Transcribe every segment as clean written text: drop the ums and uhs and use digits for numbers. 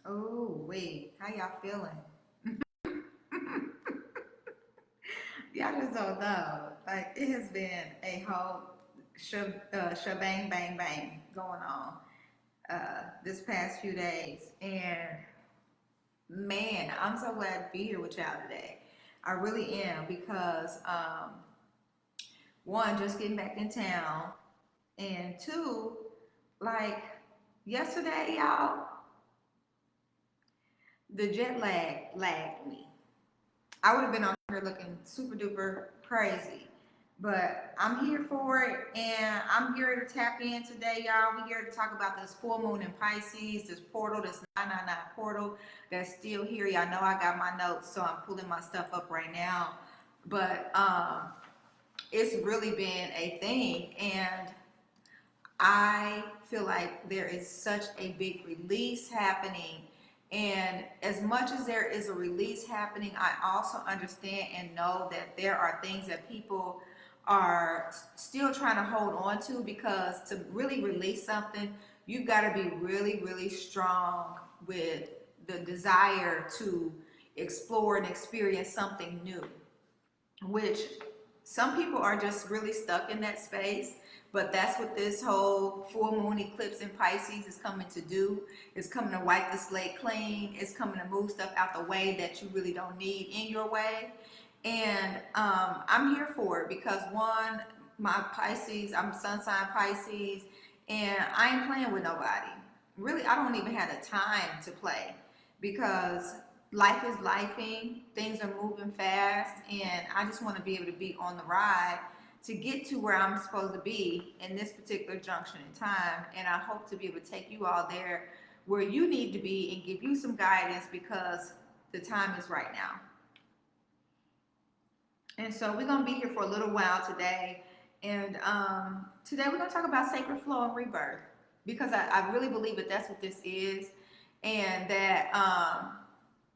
Oh, wait. How y'all feeling? Y'all just don't know. Like, it has been a whole shebang, bang, bang going on this past few days. And man, I'm so glad to be here with y'all today. I really am because, one, just getting back in town. And two, like, yesterday, y'all, the jet lag lagged me. I would have been on here looking super duper crazy. But I'm here for it, and I'm here to tap in today, y'all. We here to talk about this full moon in Pisces, this portal, this 999 portal that's still here. Y'all know I got my notes, so I'm pulling my stuff up right now. But it's really been a thing, and I feel like there is such a big release happening. And as much as there is a release happening, I also understand and know that there are things that people are still trying to hold on to, because to really release something, you've got to be really, really strong with the desire to explore and experience something new, which some people are just really stuck in that space. But that's what this whole full moon eclipse in Pisces is coming to do. It's coming to wipe the slate clean. It's coming to move stuff out the way that you really don't need in your way. And I'm here for it because, one, my Pisces, I'm sun sign Pisces, and I ain't playing with nobody. Really, I don't even have the time to play because life is lifing, things are moving fast, and I just want to be able to be on the ride to get to where I'm supposed to be in this particular junction in time. And I hope to be able to take you all there where you need to be and give you some guidance, because the time is right now. And so we're going to be here for a little while today. And today we're going to talk about sacred flow and rebirth, because I really believe that that's what this is. And that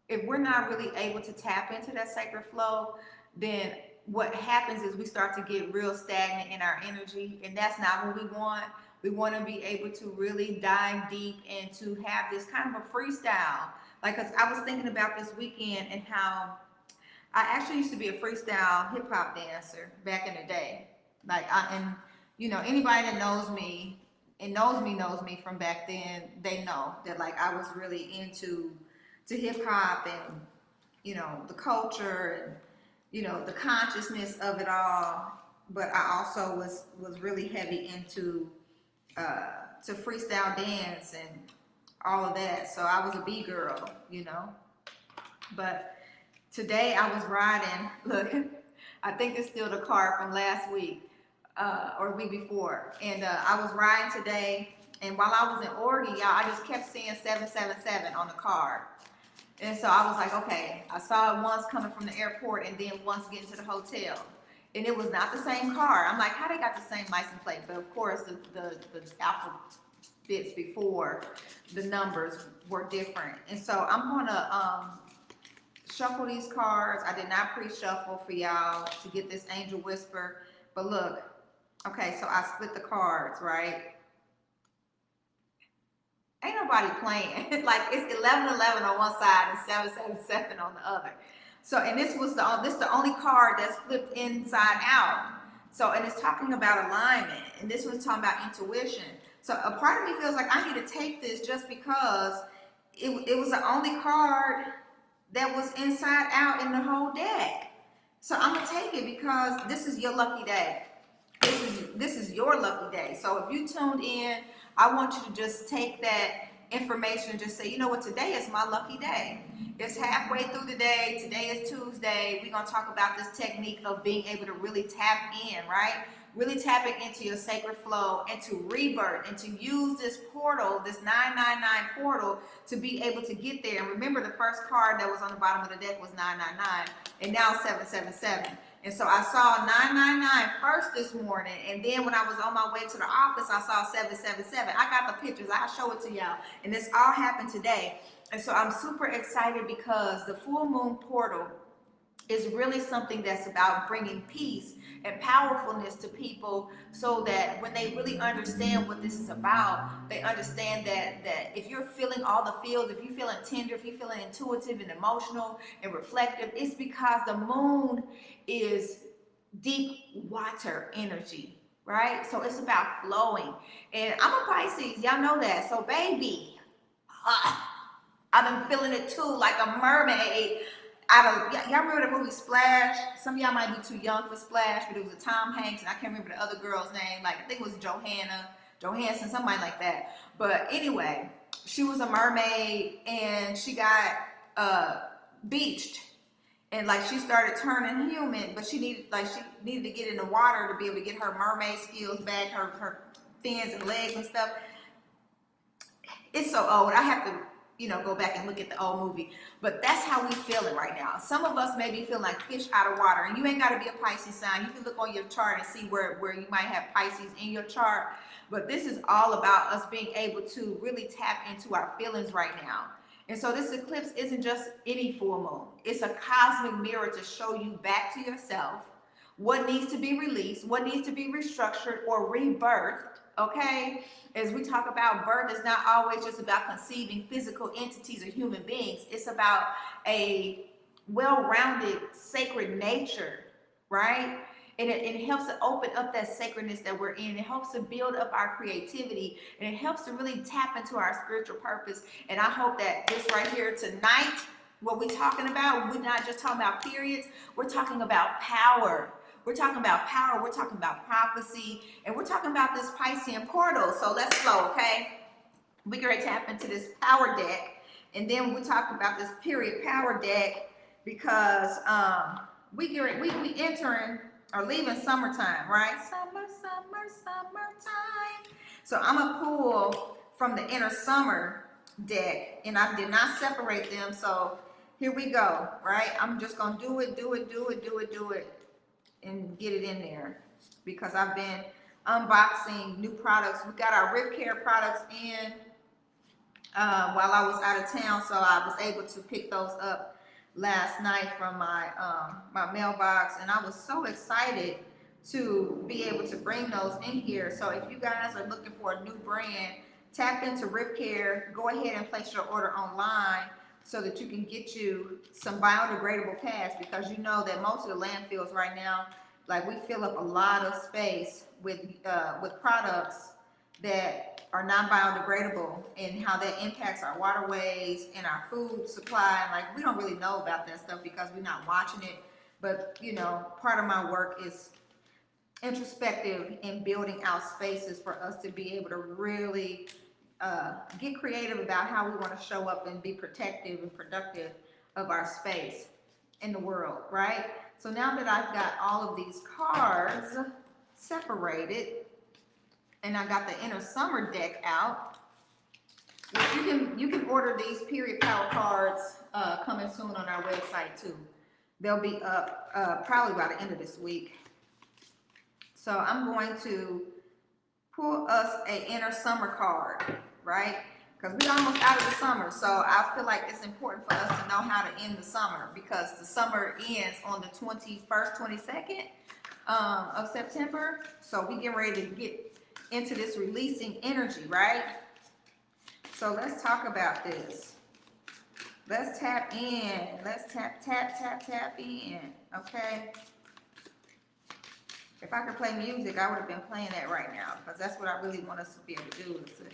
if we're not really able to tap into that sacred flow, then what happens is we start to get real stagnant in our energy, and that's not what we want. We want to be able to really dive deep and to have this kind of a freestyle. Like, 'cause I was thinking about this weekend and how I actually used to be a freestyle hip hop dancer back in the day. Anybody that knows me and knows me from back then, they know that, like, I was really into to hip hop and, the culture and, the consciousness of it all. But I also was really heavy into to freestyle dance and all of that. So I was a B girl. But today I was riding. Look, I think it's still the car from last week or the week before. And I was riding today, and while I was in Oregon, y'all, I just kept seeing 777 on the car. And so I was like, okay, I saw it once coming from the airport and then once getting to the hotel. And it was not the same car. I'm like, how they got the same license plate? But of course, the alphabets before the numbers were different. And so I'm going to shuffle these cards. I did not pre-shuffle for y'all to get this angel whisper. But look, okay, so I split the cards, right? Ain't nobody playing. Like, it's 1111 on one side and 777 on the other. So, and this the only card that's flipped inside out. So, and it's talking about alignment, and this one's talking about intuition. So, a part of me feels like I need to take this just because it was the only card that was inside out in the whole deck. So, I'm gonna take it because this is your lucky day. This is your lucky day. So if you tuned in, I want you to just take that information and just say, you know what, today is my lucky day. It's halfway through the day. Today is Tuesday. We're going to talk about this technique of being able to really tap in, right? Really tapping into your sacred flow and to rebirth and to use this portal, this 999 portal, to be able to get there. And remember, the first card that was on the bottom of the deck was 999, and now 777. And so I saw 999 first this morning, and then when I was on my way to the office, I saw 777. I got the pictures. I'll show it to y'all. And this all happened today. And so I'm super excited because the full moon portal is really something that's about bringing peace and powerfulness to people, so that when they really understand what this is about, they understand that if you're feeling all the feels, if you're feeling tender, if you're feeling intuitive and emotional and reflective, it's because the moon is deep water energy, right? So it's about flowing. And I'm a Pisces, y'all know that. So baby, I've been feeling it too, like a mermaid. Y'all remember the movie Splash? Some of y'all might be too young for Splash, but it was a Tom Hanks, and I can't remember the other girl's name. Like, I think it was Johansson, somebody like that. But anyway, she was a mermaid, and she got beached, and like she started turning human, but she needed to get in the water to be able to get her mermaid skills back, her fins and legs and stuff. It's so old. I have to, go back and look at the old movie. But that's how we feeling right now. Some of us may be feeling like fish out of water. And you ain't got to be a Pisces sign. You can look on your chart and see where you might have Pisces in your chart. But this is all about us being able to really tap into our feelings right now. And so this eclipse isn't just any full moon. It's a cosmic mirror to show you back to yourself what needs to be released, what needs to be restructured or rebirthed, okay? As we talk about birth, it's not always just about conceiving physical entities or human beings. It's about a well-rounded sacred nature, right? And it helps to open up that sacredness that we're in. It helps to build up our creativity, and it helps to really tap into our spiritual purpose. And I hope that this right here tonight, what we're talking about, we're not just talking about periods, we're talking about power. We're talking about power, we're talking about prophecy, and we're talking about this Piscean portal. So let's flow, okay? We can tap into this power deck, and then we talk about this period power deck, because we entering or leaving summertime, right? Summertime. So I'm gonna pull from the inner summer deck, and I did not separate them. So here we go, right? I'm just gonna do it, and get it in there, because I've been unboxing new products. We got our Rip Care products in while I was out of town, so I was able to pick those up last night from my my mailbox, and I was so excited to be able to bring those in here. So if you guys are looking for a new brand, tap into Rip Care. Go ahead and place your order online so that you can get you some biodegradable pads, because you know that most of the landfills right now, like, we fill up a lot of space with products that are non-biodegradable, and how that impacts our waterways and our food supply. Like, we don't really know about that stuff because we're not watching it. But part of my work is introspective in building out spaces for us to be able to really get creative about how we want to show up and be protective and productive of our space in the world, right? So now that I've got all of these cards separated, and I got the inner summer deck out, which you can order these period power cards coming soon on our website too. They'll be up probably by the end of this week. So I'm going to pull us an inner summer card, right? Because we're almost out of the summer, so I feel like it's important for us to know how to end the summer, because the summer ends on the 21st, 22nd of September. So we get ready to get into this releasing energy, right? So let's talk about this. Let's tap in. Let's tap in, okay? If I could play music, I would have been playing that right now, because that's what I really want us to be able to do, is to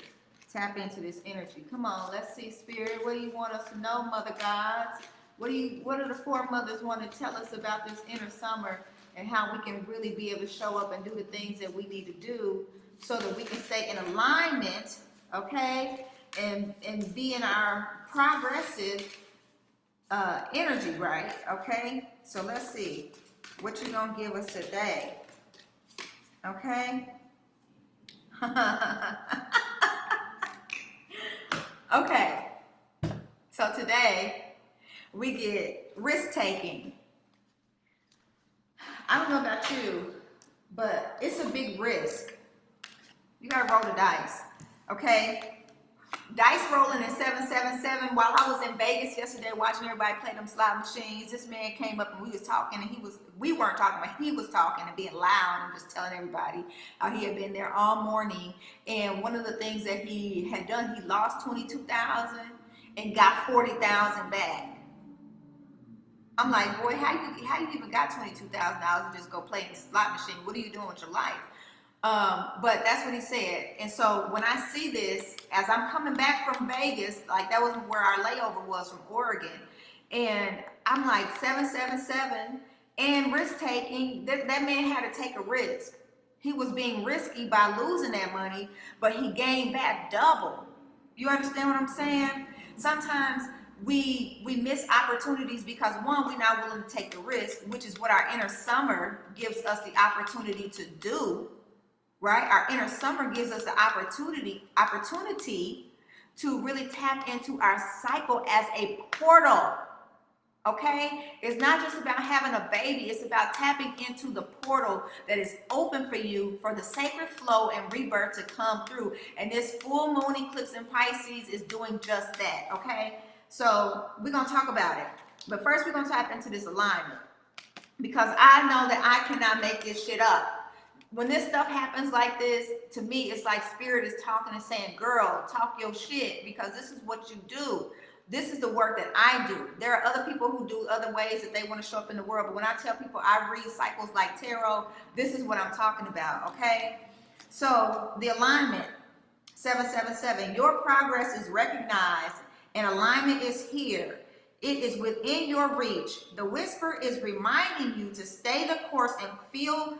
tap into this energy. Come on, let's see, Spirit. What do you want us to know, Mother Gods? What do the four mothers want to tell us about this inner summer, and how we can really be able to show up and do the things that we need to do so that we can stay in alignment, okay? And be in our progressive energy, right? Okay? So let's see what you're going to give us today. Okay? Okay. So today we get risk-taking. I don't know about you, but it's a big risk. You gotta roll the dice, okay? Dice rolling in 777. While I was in Vegas yesterday watching everybody play them slot machines, this man came up and we was talking, and we weren't talking, but he was talking and being loud and just telling everybody how he had been there all morning. And one of the things that he had done, he lost 22,000 and got 40,000 back. I'm like, boy, how you even got $22,000 and just go play in the slot machine? What are you doing with your life? But that's what he said. And so when I see this, as I'm coming back from Vegas, like that was where our layover was from Oregon, and I'm like 777 and risk taking. That man had to take a risk. He was being risky by losing that money, but he gained back double. You understand what I'm saying? Sometimes we miss opportunities because one, we're not willing to take the risk, which is what our inner summer gives us the opportunity to do. Right? Our inner summer gives us the opportunity to really tap into our cycle as a portal. Okay? It's not just about having a baby, it's about tapping into the portal that is open for you for the sacred flow and rebirth to come through. And this full moon eclipse in Pisces is doing just that. Okay? So we're gonna talk about it. But first we're gonna tap into this alignment, because I know that I cannot make this shit up. When this stuff happens like this, to me, it's like spirit is talking and saying, girl, talk your shit, because this is what you do. This is the work that I do. There are other people who do other ways that they want to show up in the world. But when I tell people I read cycles like tarot, this is what I'm talking about, okay? So the alignment, 777, your progress is recognized and alignment is here. It is within your reach. The whisper is reminding you to stay the course and feel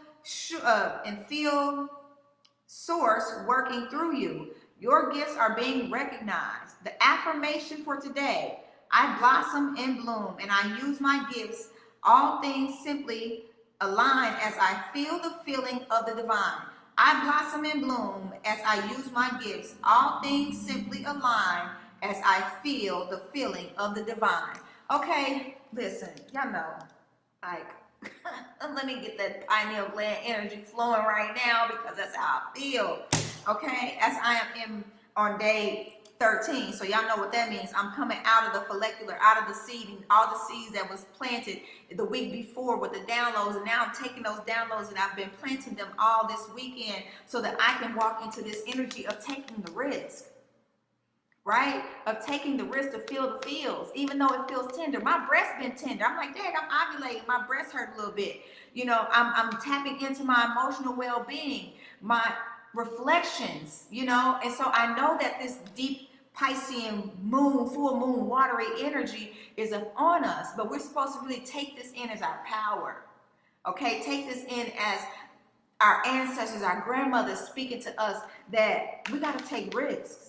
source working through you. Your gifts are being recognized. The affirmation for today: I blossom and bloom, and I use my gifts. All things simply align as I feel the feeling of the divine. I blossom and bloom as I use my gifts. All things simply align as I feel the feeling of the divine. Okay, listen, y'all know, like, let me get that pineal gland energy flowing right now, because that's how I feel. Okay, as I am on day 13, so y'all know what that means. I'm coming out of the follicular, out of the seeding, all the seeds that was planted the week before with the downloads, and now I'm taking those downloads and I've been planting them all this weekend so that I can walk into this energy of taking the risk. Right? Of taking the risk to feel the feels, even though it feels tender. My breast been tender. I'm like, dang, I'm ovulating. My breast hurt a little bit. You know, I'm tapping into my emotional well-being, my reflections, you know, and so I know that this deep Piscean moon, full moon, watery energy is on us, but we're supposed to really take this in as our power. Okay? Take this in as our ancestors, our grandmothers speaking to us that we got to take risks.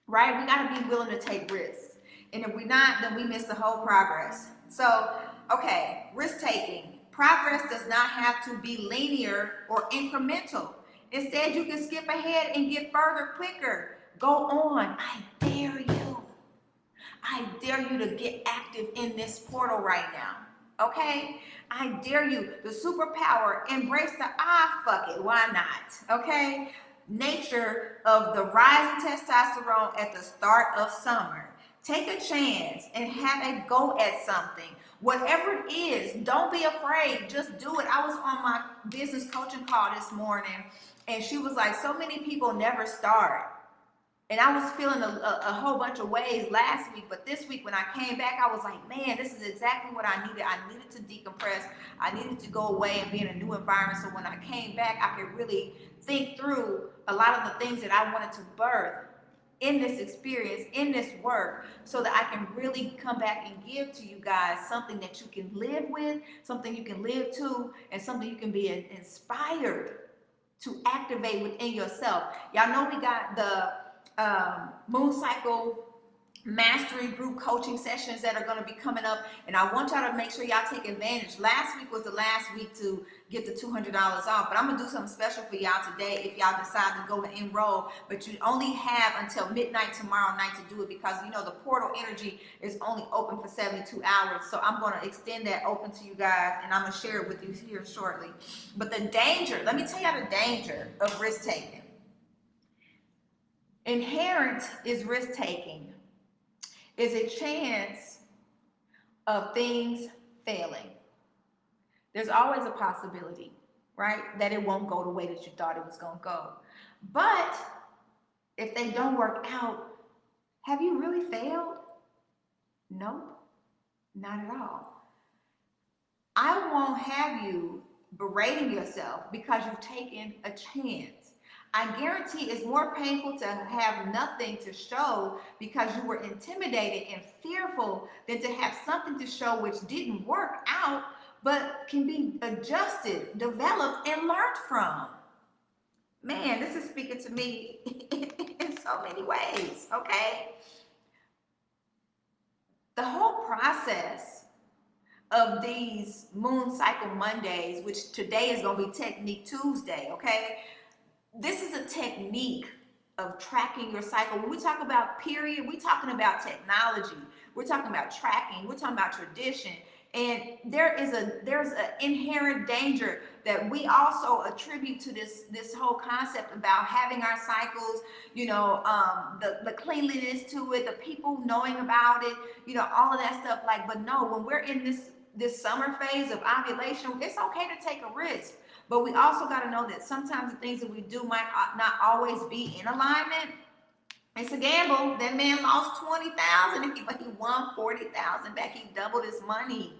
Right? We got to be willing to take risks. And if we're not, then we miss the whole progress. So, okay, risk taking. Progress does not have to be linear or incremental. Instead, you can skip ahead and get further quicker. Go on. I dare you. I dare you to get active in this portal right now. Okay? I dare you. The superpower, embrace the fuck it. Why not? Okay? Nature of the rising testosterone at the start of summer. Take a chance and have a go at something. Whatever it is, don't be afraid. Just do it. I was on my business coaching call this morning, and she was like, so many people never start. And I was feeling a whole bunch of ways last week, but this week when I came back, I was like, man, this is exactly what I needed. I needed to decompress. I needed to go away and be in a new environment. So when I came back, I could really think through a lot of the things that I wanted to birth in this experience, in this work, so that I can really come back and give to you guys something that you can live with, something you can live to, and something you can be inspired to activate within yourself. Y'all know we got the moon cycle mastery group coaching sessions that are going to be coming up, and I want y'all to make sure y'all take advantage. Last week was the last week to get the $200 off, but I'm gonna do something special for y'all today if y'all decide to go and enroll. But you only have until midnight tomorrow night to do it, because you know the portal energy is only open for 72 hours. So I'm going to extend that open to you guys, and I'm gonna share it with you here shortly. But the danger, let me tell y'all the danger of risk taking. Inherent is risk taking, is a chance of things failing. There's always a possibility, right, that it won't go the way that you thought it was going to go. But if they don't work out, have you really failed? Nope, not at all. I won't have you berating yourself because you've taken a chance. I guarantee it's more painful to have nothing to show because you were intimidated and fearful than to have something to show which didn't work out but can be adjusted, developed, and learned from. Man, this is speaking to me in so many ways, okay? The whole process of these moon cycle Mondays, which today is going to be Technique Tuesday, okay? This is a technique of tracking your cycle. When we talk about period, we're talking about technology. We're talking about tracking. We're talking about tradition. And there's an inherent danger that we also attribute to this whole concept about having our cycles, the cleanliness to it, the people knowing about it, all of that stuff. Like, but no, when we're in this summer phase of ovulation, it's okay to take a risk. But we also got to know that sometimes the things that we do might not always be in alignment. It's a gamble. That man lost 20,000, but he won 40,000 back. He doubled his money.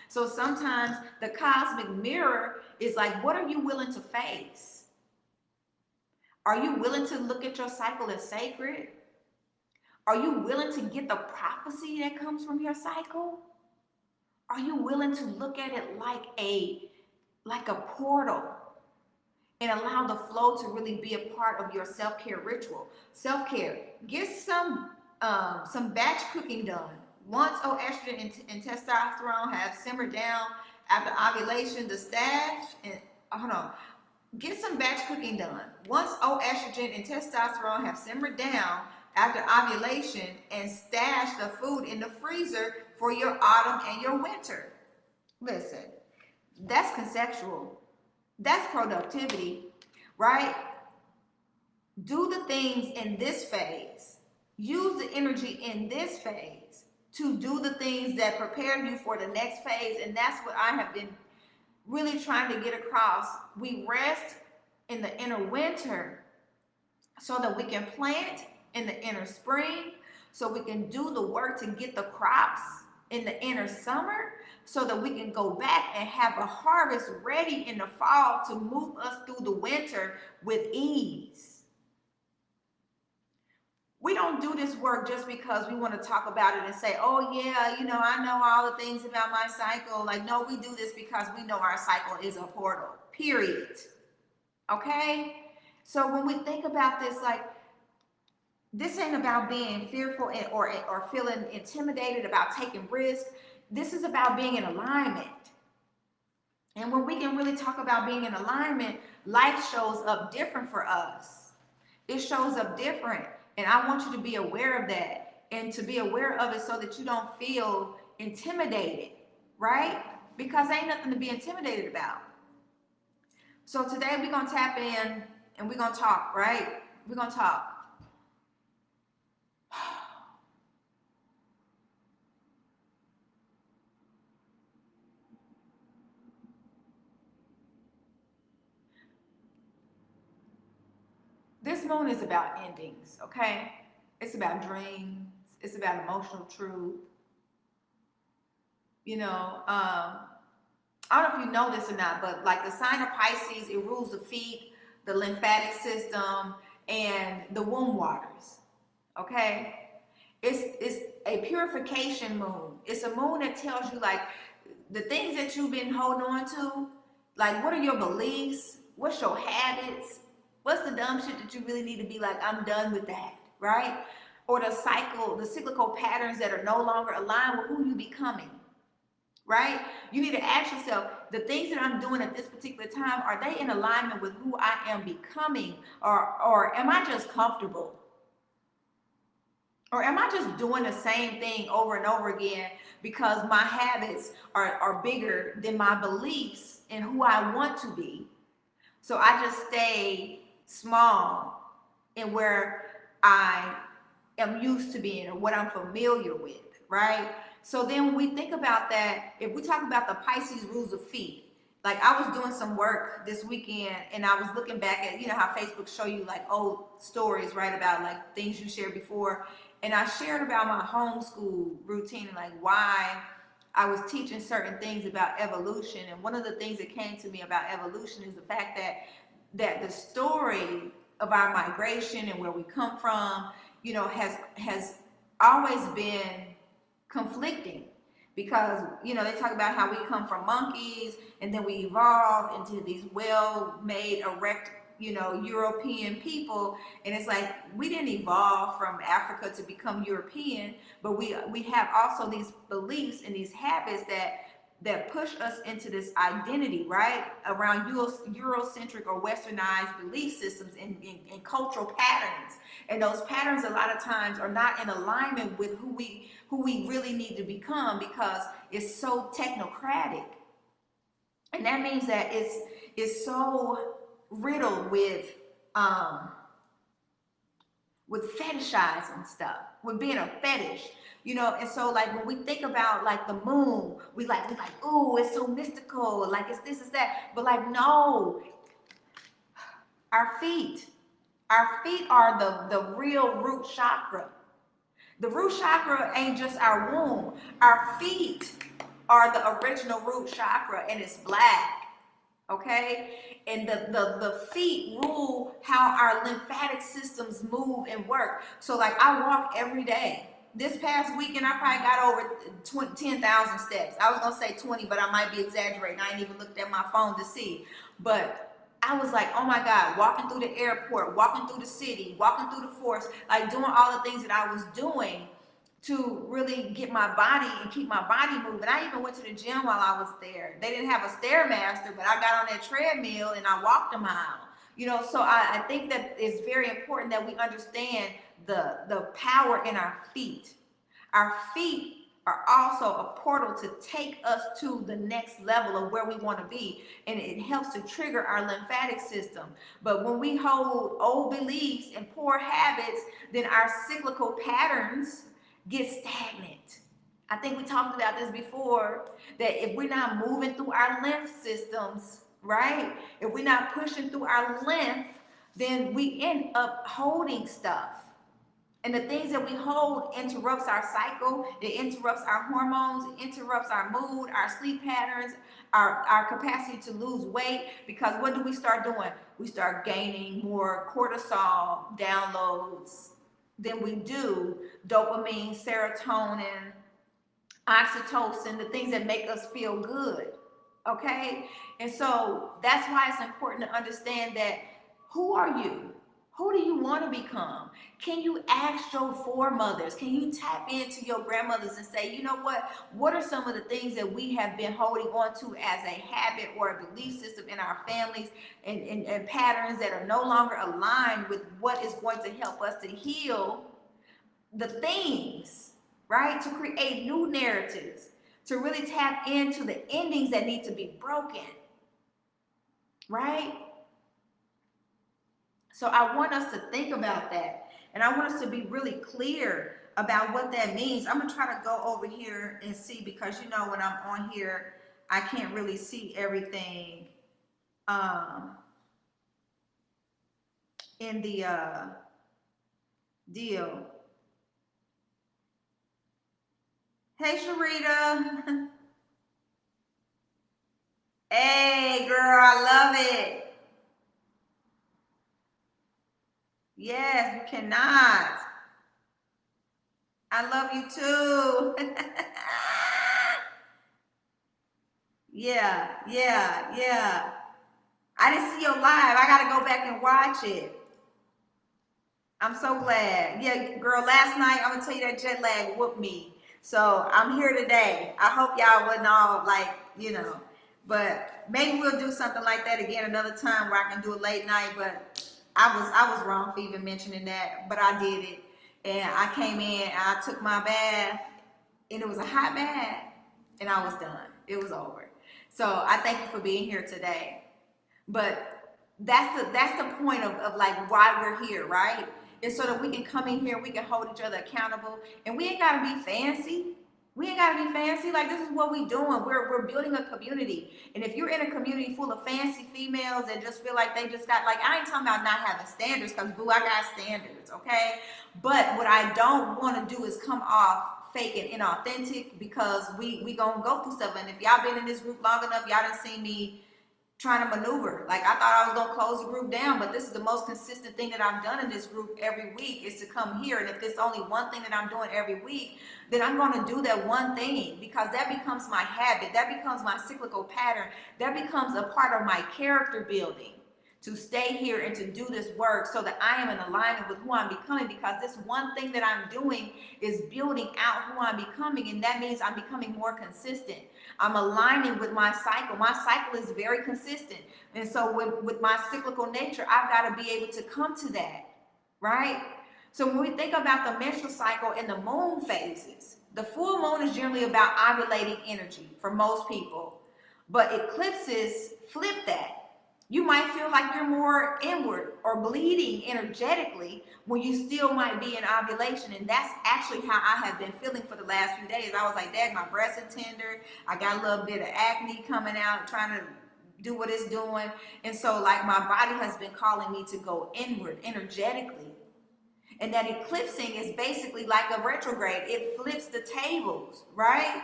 So sometimes the cosmic mirror is like, what are you willing to face? Are you willing to look at your cycle as sacred? Are you willing to get the prophecy that comes from your cycle? Are you willing to look at it like a portal and allow the flow to really be a part of your self-care ritual? Self-care. Get some batch cooking done. Once estrogen and testosterone have simmered down after ovulation, the stash and get some batch cooking done. Once estrogen and testosterone have simmered down after ovulation, and stash the food in the freezer for your autumn and your winter. Listen, that's conceptual. That's productivity, right? Do the things in this phase. Use the energy in this phase to do the things that prepare you for the next phase. And that's what I have been really trying to get across. We rest in the inner winter so that we can plant in the inner spring, so we can do the work to get the crops in the inner summer, so that we can go back and have a harvest ready in the fall to move us through the winter with ease. We don't do this work just because we want to talk about it and say, oh yeah, I know all the things about my cycle. Like, no, we do this because we know our cycle is a portal, period. Okay? So when we think about this, like, this ain't about being fearful or feeling intimidated about taking risks. This is about being in alignment. And when we can really talk about being in alignment, life shows up different for us. It shows up different. And I want you to be aware of that, and to be aware of it so that you don't feel intimidated, right? Because ain't nothing to be intimidated about. So today we're going to tap in and we're going to talk, right? We're going to talk. This moon is about endings, okay? It's about dreams. It's about emotional truth. I don't know if you know this or not, but like the sign of Pisces, it rules the feet, the lymphatic system, and the womb waters, okay? It's a purification moon. It's a moon that tells you, like, the things that you've been holding on to, like, what are your beliefs? What's your habits? What's the dumb shit that you really need to be like, I'm done with that, right? Or the cyclical patterns that are no longer aligned with who you're becoming, right? You need to ask yourself, the things that I'm doing at this particular time, are they in alignment with who I am becoming? Or am I just comfortable? Or am I just doing the same thing over and over again because my habits are bigger than my beliefs and who I want to be? So I just stay small and where I am used to being or what I'm familiar with, right? So then when we think about that, if we talk about the Pisces rules of feet, like I was doing some work this weekend and I was looking back at, you know how Facebook show you like old stories, right, about like things you shared before. And I shared about my homeschool routine and like why I was teaching certain things about evolution. And one of the things that came to me about evolution is the fact that the story of our migration and where we come from, you know, has always been conflicting, because you know they talk about how we come from monkeys and then we evolved into these well-made erect, you know, European people. And it's like we didn't evolve from Africa to become European, but we have also these beliefs and these habits that push us into this identity, right, around Eurocentric or westernized belief systems and cultural patterns. And those patterns a lot of times are not in alignment with who we really need to become, because it's so technocratic. And that means that it's so riddled with fetishizing stuff, with being a fetish, you know. And so like when we think about like the moon, we like, oh, it's so mystical, like it's this, it's that. But like, no, our feet are the real root chakra. The root chakra ain't just our womb. Our feet are the original root chakra, and it's black. Okay, and the feet rule how our lymphatic systems move and work. So like I walk every day. This past weekend I probably got over 10,000 steps. I was gonna say 20, but I might be exaggerating. I ain't even looked at my phone to see. But I was like, oh my God, walking through the airport, walking through the city, walking through the forest, like doing all the things that I was doing to really get my body and keep my body moving. I even went to the gym while I was there. They didn't have a Stairmaster, but I got on that treadmill and I walked a mile. You know, so I think that it's very important that we understand the power in our feet. Our feet are also a portal to take us to the next level of where we want to be. And it helps to trigger our lymphatic system. But when we hold old beliefs and poor habits, then our cyclical patterns get stagnant. I think we talked about this before, that if we're not moving through our lymph systems, right? If we're not pushing through our lymph, then we end up holding stuff. And the things that we hold interrupts our cycle, it interrupts our hormones, it interrupts our mood, our sleep patterns, our capacity to lose weight. Because what do we start doing? We start gaining more cortisol downloads than we do dopamine, serotonin, oxytocin, the things that make us feel good. Okay? And so that's why it's important to understand that who are you? Who do you want to become? Can you ask your foremothers? Can you tap into your grandmothers and say, you know what are some of the things that we have been holding on to as a habit or a belief system in our families, and patterns that are no longer aligned with what is going to help us to heal the things, right? To create new narratives, to really tap into the endings that need to be broken, right? So I want us to think about that. And I want us to be really clear about what that means. I'm going to try to go over here and see, because, you know, when I'm on here, I can't really see everything in the deal. Hey, Sharita. Hey, girl, I love it. Yes, you cannot. I love you too. Yeah. I didn't see your live. I got to go back and watch it. I'm so glad. Yeah, girl, last night, I'm going to tell you that jet lag whooped me. So I'm here today. I hope y'all wasn't all like, you know, but maybe we'll do something like that again another time where I can do a late night. But I was wrong for even mentioning that, but I did it. And I came in and I took my bath, and it was a hot bath, and I was done. It was over. So I thank you for being here today. But that's the point of like why we're here, right? is so that we can come in here, we can hold each other accountable, and we ain't gotta be fancy. We ain't gotta be fancy. Like, this is what we doing. We're building a community. And if you're in a community full of fancy females that just feel like they just got, like, I ain't talking about not having standards, because boo, I got standards, okay? But what I don't want to do is come off fake and inauthentic, because we gonna go through stuff. And if y'all been in this group long enough, y'all done seen me trying to maneuver. Like, I thought I was gonna close the group down, but this is the most consistent thing that I've done in this group every week, is to come here. And if there's only one thing that I'm doing every week, then I'm gonna do that one thing, because that becomes my habit, that becomes my cyclical pattern, that becomes a part of my character building, to stay here and to do this work, so that I am in alignment with who I'm becoming. Because this one thing that I'm doing is building out who I'm becoming, and that means I'm becoming more consistent. I'm aligning with my cycle. My cycle is very consistent. And so with my cyclical nature, I've got to be able to come to that, right? So when we think about the menstrual cycle and the moon phases, the full moon is generally about ovulating energy for most people, but eclipses flip that. You might feel like you're more inward or bleeding energetically when you still might be in ovulation. And that's actually how I have been feeling for the last few days. I was like, Dad, my breasts are tender. I got a little bit of acne coming out, trying to do what it's doing. And so, like, my body has been calling me to go inward energetically. And that eclipsing is basically like a retrograde. It flips the tables, right?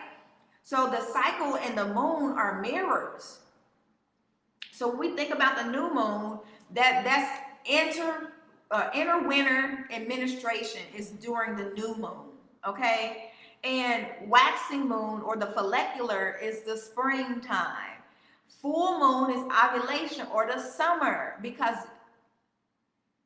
So the cycle and the moon are mirrors. So when we think about the new moon, that's inner winter administration is during the new moon, okay? And waxing moon, or the follicular, is the springtime. Full moon is ovulation, or the summer, because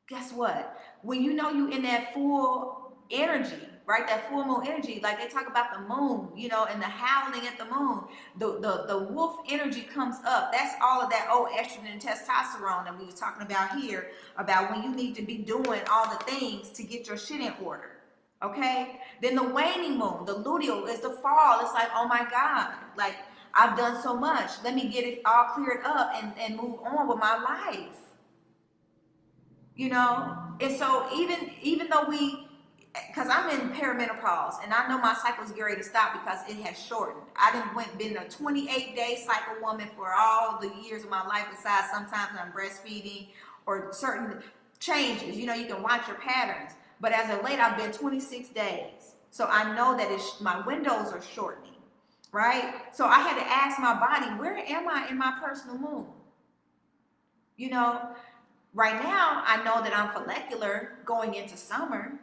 guess what? When you know you in that full energy, right? That full moon energy, like they talk about the moon, you know, and the howling at the moon, the wolf energy comes up. That's all of that old estrogen and testosterone that we was talking about here, about when you need to be doing all the things to get your shit in order. Okay? Then the waning moon, the luteal, is the fall. It's like, oh my God, like, I've done so much. Let me get it all cleared up and move on with my life. You know? And so even though because I'm in perimenopause, and I know my cycle's getting ready to stop because it has shortened. I been a 28-day cycle woman for all the years of my life, besides sometimes I'm breastfeeding or certain changes. You know, you can watch your patterns. But as of late, I've been 26 days. So I know that my windows are shortening, right? So I had to ask my body, where am I in my personal moon? You know, right now, I know that I'm follicular going into summer.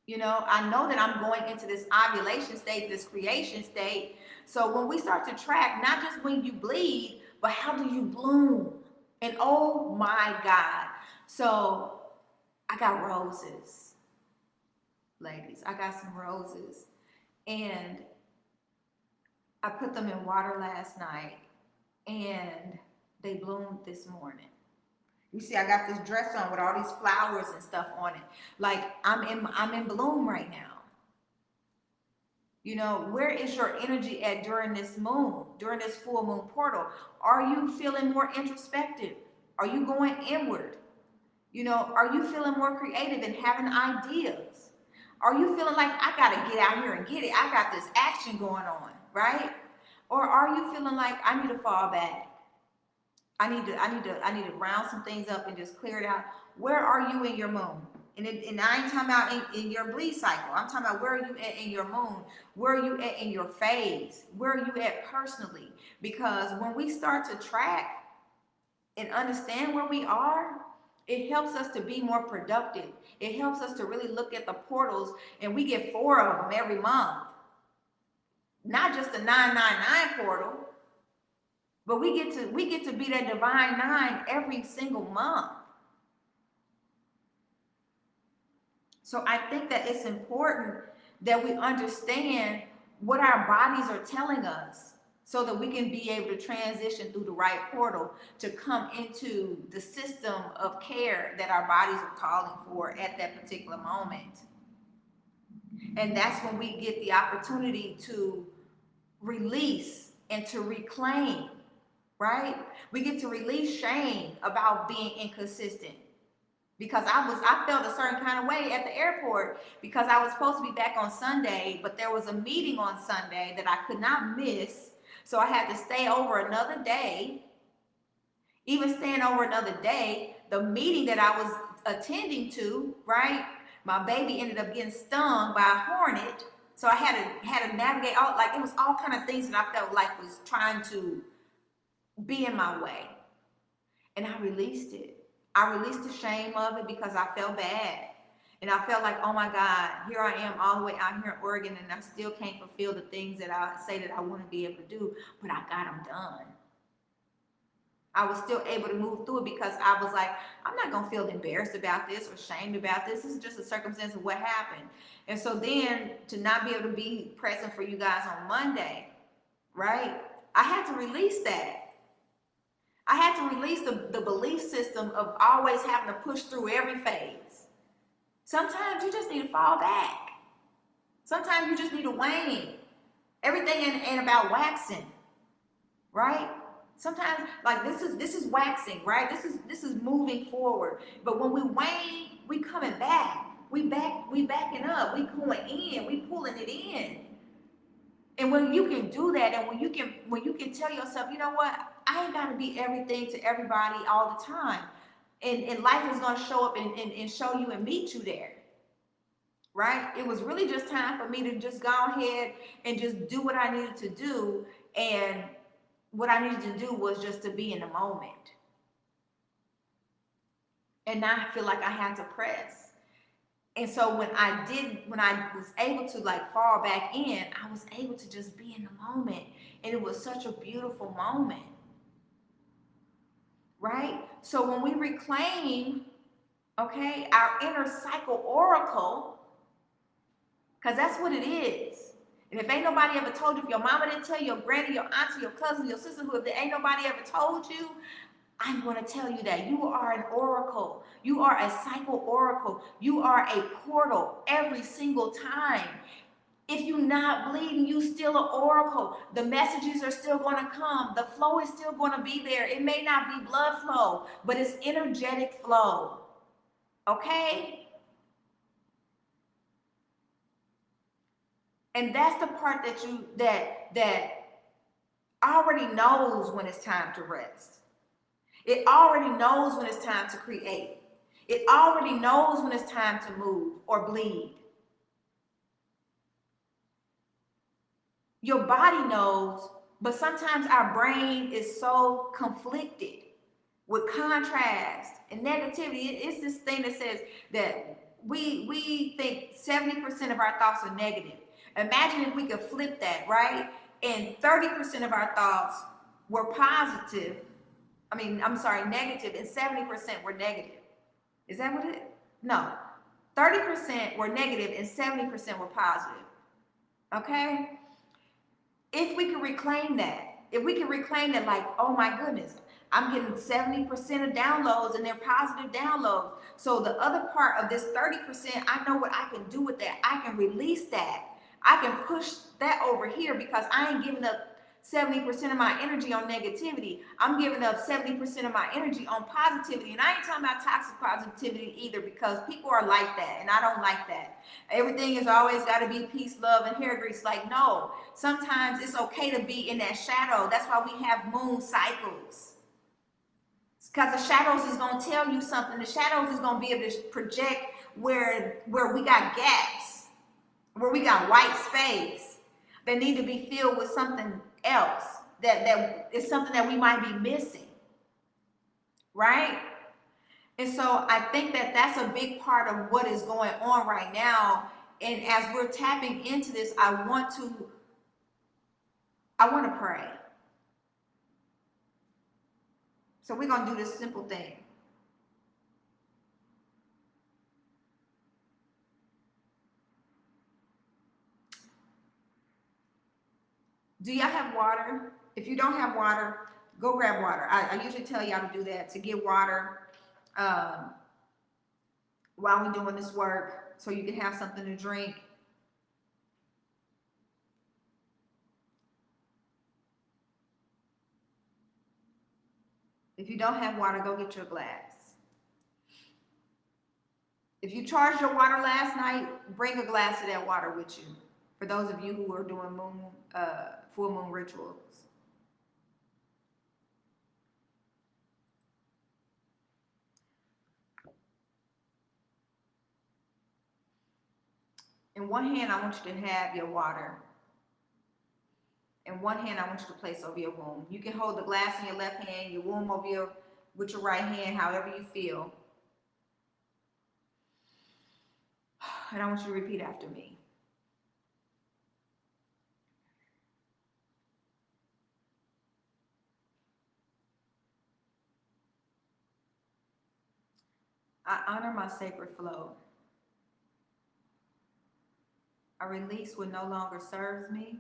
You know, I know that I'm going into this ovulation state, this creation state. So when we start to track, not just when you bleed, but how do you bloom? And oh my God. So I got roses, ladies. I got some roses. And I put them in water last night, and they bloomed this morning. You see, I got this dress on with all these flowers and stuff on it. Like, I'm in bloom right now. You know, where is your energy at during this moon, during this full moon portal? Are you feeling more introspective? Are you going inward? You know, are you feeling more creative and having ideas? Are you feeling like, I gotta get out here and get it? I got this action going on, right? Or are you feeling like, I need to fall back? I need to round some things up and just clear it out. Where are you in your moon? And I ain't talking about in your bleed cycle. I'm talking about, where are you at in your moon? Where are you at in your phase? Where are you at personally? Because when we start to track and understand where we are, it helps us to be more productive. It helps us to really look at the portals, and we get 4 of them every month. Not just the 999 portal, but we get to be that divine 9 every single month. So I think that it's important that we understand what our bodies are telling us, so that we can be able to transition through the right portal to come into the system of care that our bodies are calling for at that particular moment. And that's when we get the opportunity to release and to reclaim, right? We get to release shame about being inconsistent. because I felt a certain kind of way at the airport because I was supposed to be back on Sunday, but there was a meeting on Sunday that I could not miss. So I had to stay over another day. Even staying over another day, the meeting that I was attending to, right? My baby ended up getting stung by a hornet. So I had to navigate all, like, it was all kind of things that I felt like was trying to be in my way. And I released it. I released the shame of it because I felt bad. And I felt like, oh my God, here I am all the way out here in Oregon and I still can't fulfill the things that I say that I want to be able to do, but I got them done. I was still able to move through it because I was like, I'm not going to feel embarrassed about this or shamed about this. This is just a circumstance of what happened. And so then to not be able to be present for you guys on Monday, right? I had to release that. I had to release the belief system of always having to push through every phase. Sometimes you just need to fall back. Sometimes you just need to wane. Everything ain't about waxing, right? Sometimes, like, this is waxing, right? This is moving forward. But when we wane, we coming back. We backing up. We going in. We pulling it in. And when you can do that, and when you can tell yourself, you know what, I ain't got to be everything to everybody all the time, and life is going to show up and show you and meet you there, right? It was really just time for me to just go ahead and just do what I needed to do, and what I needed to do was just to be in the moment, and not feel like I had to press. And so when I was able to, like, fall back in, I was able to just be in the moment. And it was such a beautiful moment, right? So when we reclaim, okay, our inner cycle oracle, because that's what it is. And if ain't nobody ever told you, if your mama didn't tell you, your granny, your auntie, your cousin, your sister, who, if there ain't nobody ever told you, I'm going to tell you that you are an oracle. You are a cycle oracle. You are a portal every single time. If you're not bleeding, you still an oracle. The messages are still going to come. The flow is still going to be there. It may not be blood flow, but it's energetic flow. Okay? And that's the part that already knows when it's time to rest. It already knows when it's time to create. It already knows when it's time to move or bleed. Your body knows, but sometimes our brain is so conflicted with contrast and negativity. It's this thing that says that we think 70% of our thoughts are negative. Imagine if we could flip that, right? And 30% of our thoughts were positive. Negative, and 70% were negative. Is that what it is? No. 30% were negative and 70% were positive. Okay? If we can reclaim that, like, oh my goodness, I'm getting 70% of downloads and they're positive downloads. So the other part of this 30%, I know what I can do with that. I can release that. I can push that over here because I ain't giving up 70% of my energy on negativity. I'm giving up 70% of my energy on positivity. And I ain't talking about toxic positivity either, because people are like that and I don't like that. Everything has always got to be peace, love, and hair grease. Like, no, sometimes it's okay to be in that shadow. That's why we have moon cycles. Because the shadows is going to tell you something. The shadows is going to be able to project where we got gaps, where we got white space that need to be filled with something else that is something that we might be missing, right? And so I think that that's a big part of what is going on right now. And as we're tapping into this, I want to pray. So we're going to do this simple thing. Do y'all have water? If you don't have water, go grab water. I usually tell y'all to do that, to get water while we're doing this work, so you can have something to drink. If you don't have water, go get your glass. If you charged your water last night, bring a glass of that water with you. For those of you who are doing full moon rituals. In one hand, I want you to have your water. In one hand, I want you to place over your womb. You can hold the glass in your left hand, your womb over with your right hand, however you feel. And I want you to repeat after me. I honor my sacred flow. I release what no longer serves me.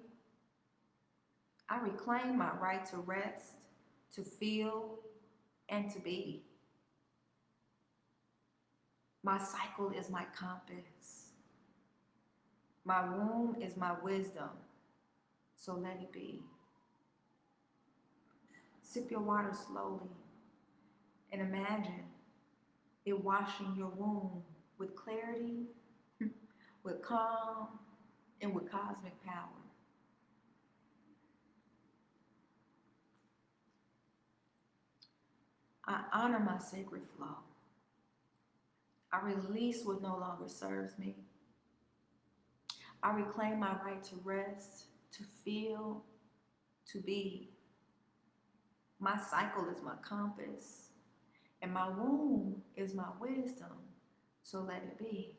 I reclaim my right to rest, to feel, and to be. My cycle is my compass. My womb is my wisdom, so let it be. Sip your water slowly and imagine it washing your womb with clarity, with calm, and with cosmic power. I honor my sacred flow. I release what no longer serves me. I reclaim my right to rest, to feel, to be. My cycle is my compass, and my womb is my wisdom, so let it be.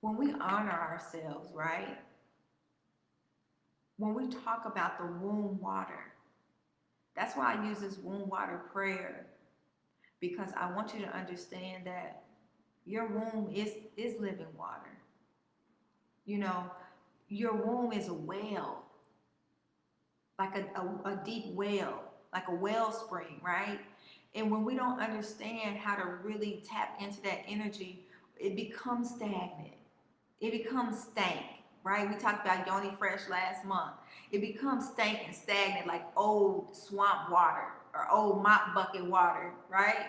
When we honor ourselves, right? When we talk about the womb water, that's why I use this womb water prayer, because I want you to understand that your womb is living water. You know, your womb is a well, like a deep well, like a wellspring, right? And when we don't understand how to really tap into that energy, it becomes stagnant. It becomes stank, right? We talked about Yoni Fresh last month. It becomes stank and stagnant like old swamp water or old mop bucket water, right?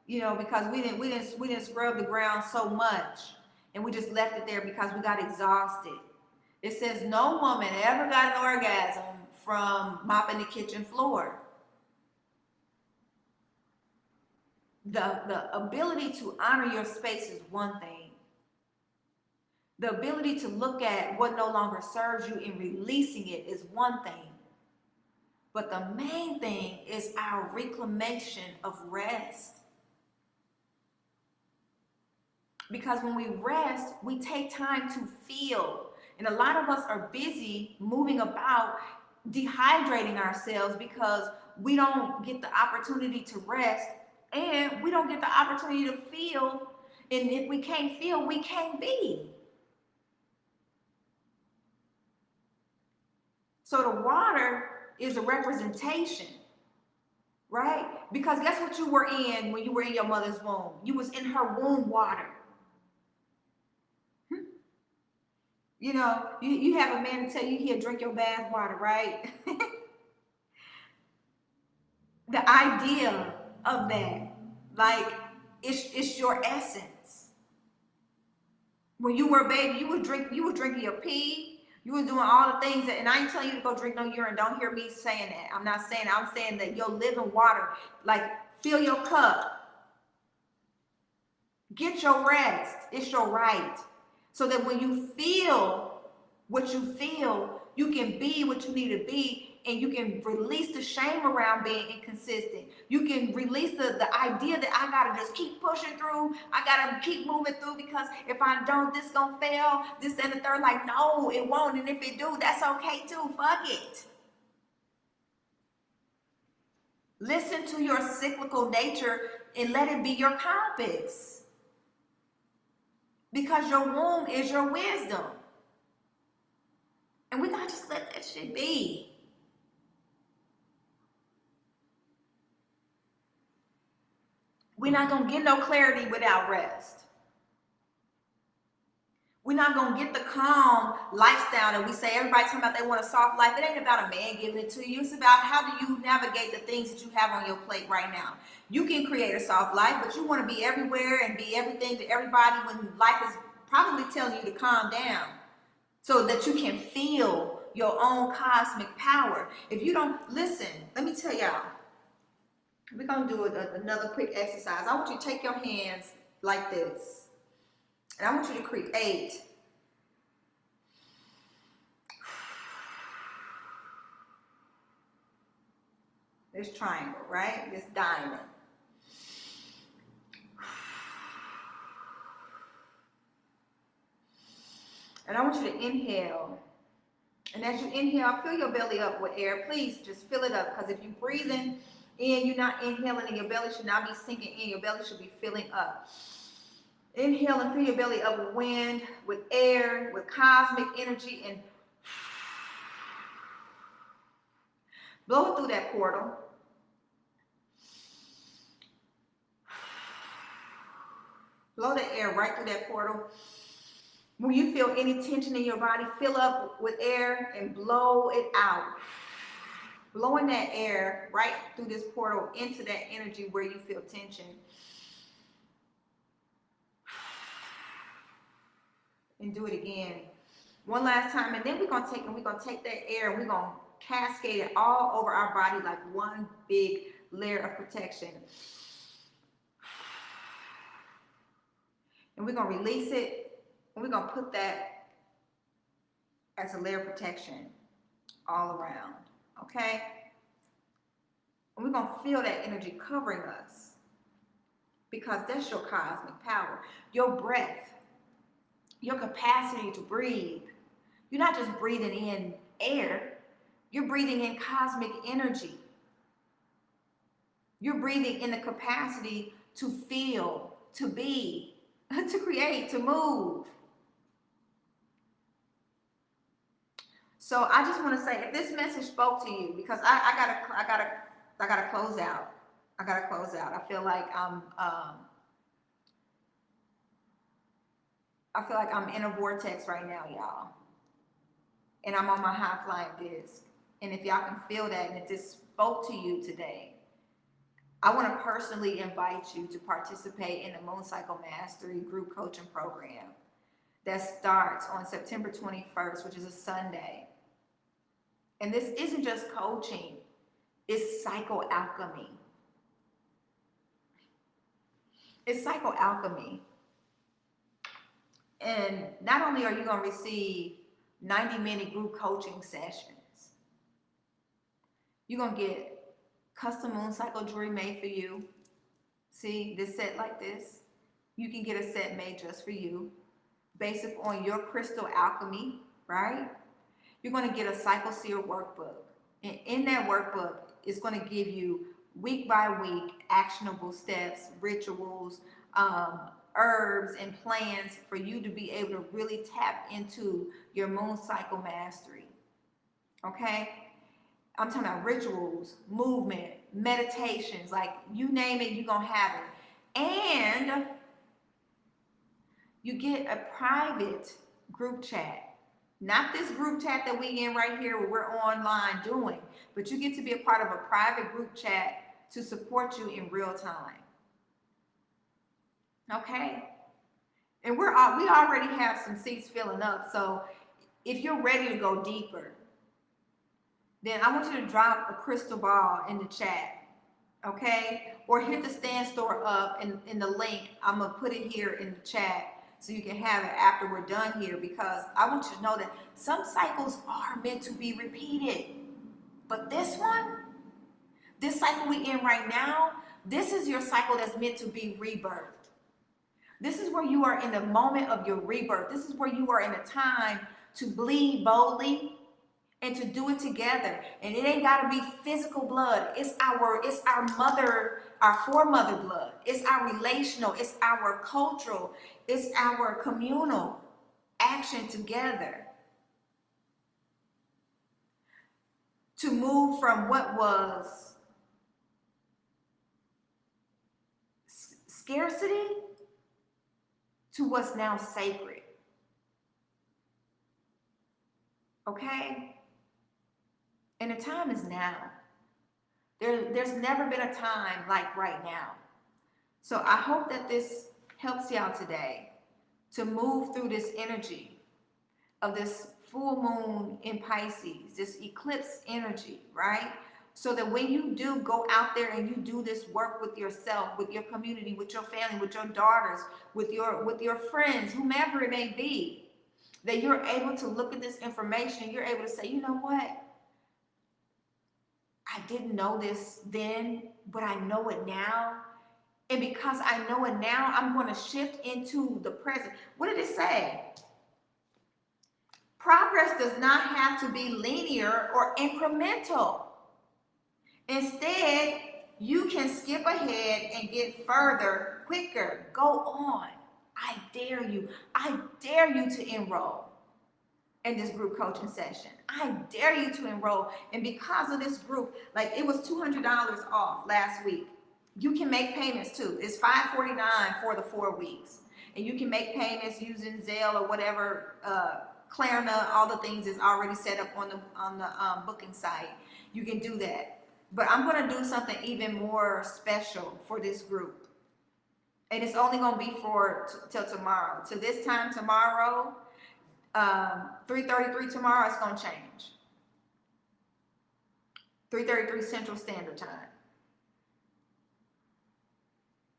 You know, because we didn't scrub the ground so much, and we just left it there because we got exhausted. It says no woman ever got an orgasm from mopping the kitchen floor. The ability to honor your space is one thing. The ability to look at what no longer serves you and releasing it is one thing. But the main thing is our reclamation of rest. Because when we rest, we take time to feel. And a lot of us are busy moving about, dehydrating ourselves because we don't get the opportunity to rest and we don't get the opportunity to feel. And if we can't feel, we can't be. So the water is a representation, right? Because guess what you were in when you were in your mother's womb? You was in her womb water. You know, you have a man to tell you he'll drink your bath water, right? The idea of that, like, it's your essence. When you were a baby, you was drinking your pee, you was doing all the things that, and I ain't telling you to go drink no urine. Don't hear me saying that. I'm not saying that. I'm saying that your living water, like, fill your cup. Get your rest. It's your right. So that when you feel what you feel, you can be what you need to be, and you can release the shame around being inconsistent. You can release the idea that I gotta just keep pushing through. I gotta keep moving through because if I don't, this gonna fail. This and the third, like, no, it won't. And if it do, that's okay too. Fuck it. Listen to your cyclical nature and let it be your compass. Because your womb is your wisdom. And we gotta just let that shit be. We're not going to get no clarity without rest. We're not going to get the calm lifestyle that we say. Everybody talking about they want a soft life. It ain't about a man giving it to you. It's about how do you navigate the things that you have on your plate right now. You can create a soft life, but you want to be everywhere and be everything to everybody when life is probably telling you to calm down so that you can feel your own cosmic power. If you don't listen, let me tell y'all, we're going to do another quick exercise. I want you to take your hands like this. And I want you to create this triangle, right? This diamond. And I want you to inhale. And as you inhale, fill your belly up with air. Please just fill it up, because if you're breathing in, you're not inhaling, and your belly should not be sinking in. Your belly should be filling up. Inhale and fill your belly up with wind, with air, with cosmic energy, and blow it through that portal. Blow the air right through that portal. When you feel any tension in your body, fill up with air and blow it out. Blowing that air right through this portal into that energy where you feel tension. And do it again. One last time, and then we're gonna take that air and we're gonna cascade it all over our body like one big layer of protection. And we're gonna release it, and we're gonna put that as a layer of protection all around. Okay? And we're gonna feel that energy covering us, because that's your cosmic power, your breath, your capacity to breathe. You're not just breathing in air, you're breathing in cosmic energy. You're breathing in the capacity to feel, to be, to create, to move. So I just want to say, if this message spoke to you, because I gotta close out. I gotta close out. I feel like I'm in a vortex right now, y'all. And I'm on my high flying disc. And if y'all can feel that, and if this spoke to you today, I want to personally invite you to participate in the Moon Cycle Mastery group coaching program that starts on September 21st, which is a Sunday. And this isn't just coaching, it's psychoalchemy. It's psychoalchemy. And not only are you going to receive 90-minute group coaching sessions, you're going to get custom moon cycle jewelry made for you. See, this set like this. You can get a set made just for you, based on your crystal alchemy, right? You're going to get a Cycle Seer workbook. And in that workbook, it's going to give you week by week actionable steps, rituals, herbs, and plans for you to be able to really tap into your moon cycle mastery. Okay? I'm talking about rituals, movement, meditations, like you name it, you're going to have it. And you get a private group chat. Not this group chat that we in right here where we're online doing, but you get to be a part of a private group chat to support you in real time. Okay? And we already have some seats filling up. So if you're ready to go deeper, then I want you to drop a crystal ball in the chat. Okay? Or hit the Stand Store up in the link. I'm going to put it here in the chat so you can have it after we're done here, because I want you to know that some cycles are meant to be repeated. But this cycle we in right now, this is your cycle that's meant to be rebirthed. This is where you are in the moment of your rebirth. This is where you are in a time to bleed boldly and to do it together. And it ain't got to be physical blood. It's our mother, our foremother blood. It's our relational. It's our cultural. It's our communal action together to move from what was simplicity to what's now sacred. Okay? And the time is now. There's never been a time like right now. So I hope that this helps y'all today to move through this energy of this full moon in Pisces, this eclipse energy, right? So that when you do go out there and you do this work with yourself, with your community, with your family, with your daughters, with your friends, whomever it may be, that you're able to look at this information, you're able to say, you know what? I didn't know this then, but I know it now. And because I know it now, I'm going to shift into the present. What did it say? Progress does not have to be linear or incremental. Instead, you can skip ahead and get further quicker. Go on. I dare you. I dare you to enroll in this group coaching session. I dare you to enroll. And because of this group, like it was $200 off last week. You can make payments too. It's $549 for the 4 weeks. And you can make payments using Zelle or whatever, Klarna, all the things is already set up on the booking site. You can do that. But I'm going to do something even more special for this group. And it's only going to be till tomorrow. To this time tomorrow, 3:33 tomorrow, it's going to change. 3:33 Central Standard Time.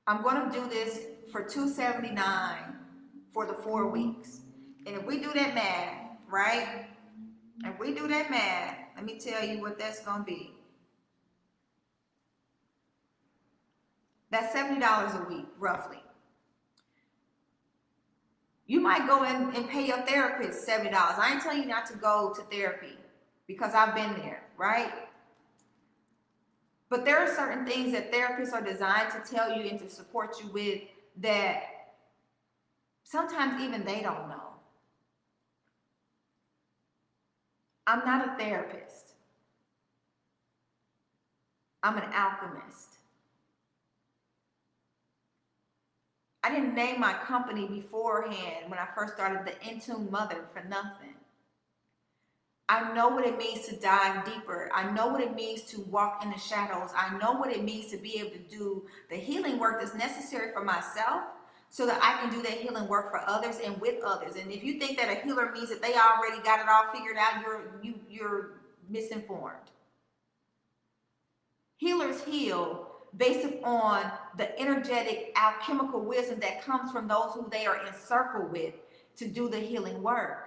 I'm going to do this for $279 for the 4 weeks. And if we do that math, right? If we do that math, let me tell you what that's going to be. That's $70 a week, roughly. You might go in and pay your therapist $70. I ain't telling you not to go to therapy because I've been there, right? But there are certain things that therapists are designed to tell you and to support you with that sometimes even they don't know. I'm not a therapist. I'm an alchemist. I didn't name my company beforehand when I first started the Intune Mother for nothing. I know what it means to dive deeper. I know what it means to walk in the shadows. I know what it means to be able to do the healing work that's necessary for myself so that I can do that healing work for others and with others. And if you think that a healer means that they already got it all figured out, you're misinformed. Healers heal based upon the energetic alchemical wisdom that comes from those who they are in circle with to do the healing work.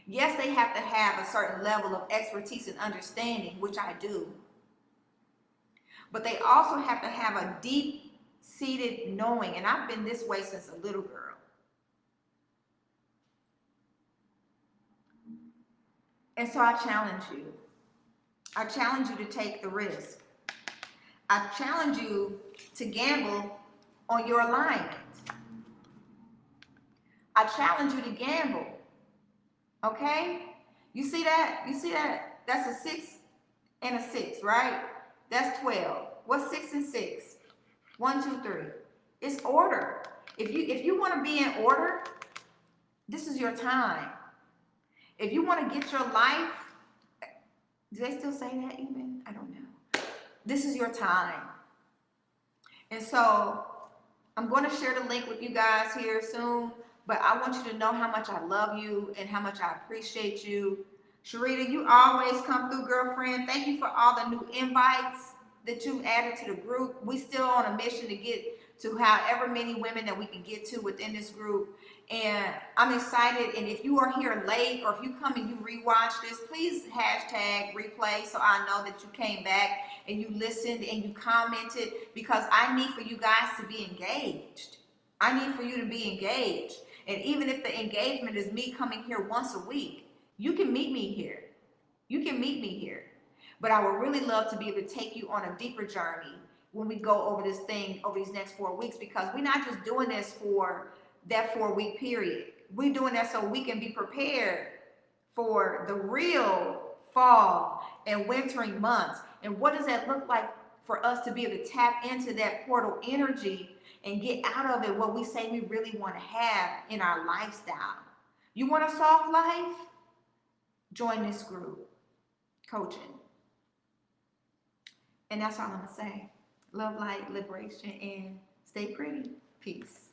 Yes, they have to have a certain level of expertise and understanding, which I do. But they also have to have a deep-seated knowing, and I've been this way since a little girl. And so I challenge you. I challenge you to take the risk. I challenge you to gamble on your alignment. I challenge you to gamble. Okay? You see that? You see that? That's a 6 and a 6, right? That's 12. What's 6 and 6? 1, 2, 3. It's order. If you want to be in order, this is your time. If you want to get your life, do they still say that even? I don't know. This is your time. And so I'm going to share the link with you guys here soon, but I want you to know how much I love you and how much I appreciate you. Sharita, you always come through, girlfriend. Thank you for all the new invites that you added to the group. We still on a mission to get to however many women that we can get to within this group. And I'm excited. And if you are here late or if you come and you rewatch this, please hashtag replay so I know that you came back and you listened and you commented, because I need for you guys to be engaged. I need for you to be engaged. And even if the engagement is me coming here once a week, you can meet me here. You can meet me here. But I would really love to be able to take you on a deeper journey when we go over this thing over these next 4 weeks, because we're not just doing this for that 4-week period. We're doing that so we can be prepared for the real fall and wintering months. And what does that look like for us to be able to tap into that portal energy and get out of it what we say we really want to have in our lifestyle. You want a soft life? Join this group, coaching. And that's all I'm going to say. Love, light, liberation, and stay pretty. Peace.